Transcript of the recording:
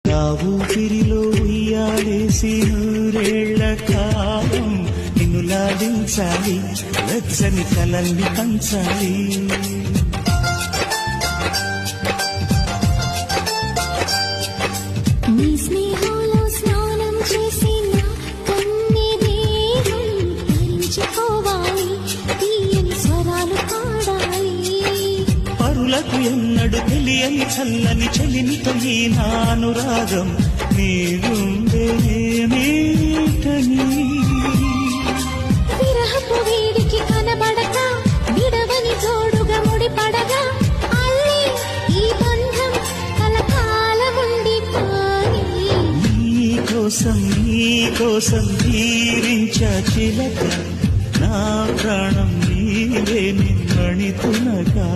నా ఊపిరిలో ఉయ్యాలేసి నూరేళ్ల కాలం నిన్ను లాడించాలి, వెచ్చని కలల్ని పంచాలి. నీ స్నేహంలో స్నానం చేసి నా కన్ని దేహం ధరించుకోవాలి, తీయని స్వరాలు పాడాలి. పరులకు ఎన్నడు తెలియని చల్లని చెలిమితో ఈ నానురాగం నీ గుండెనేమీటని. విరహపు వేడికి కనబడక విడవని జోడుగా ముడిపడగా అల్లి ఈ బంధం కలకాలముండిపోయి. నీకోసం జీవించ చిలక, నా ప్రాణం నీవే నిన్నణితునగా.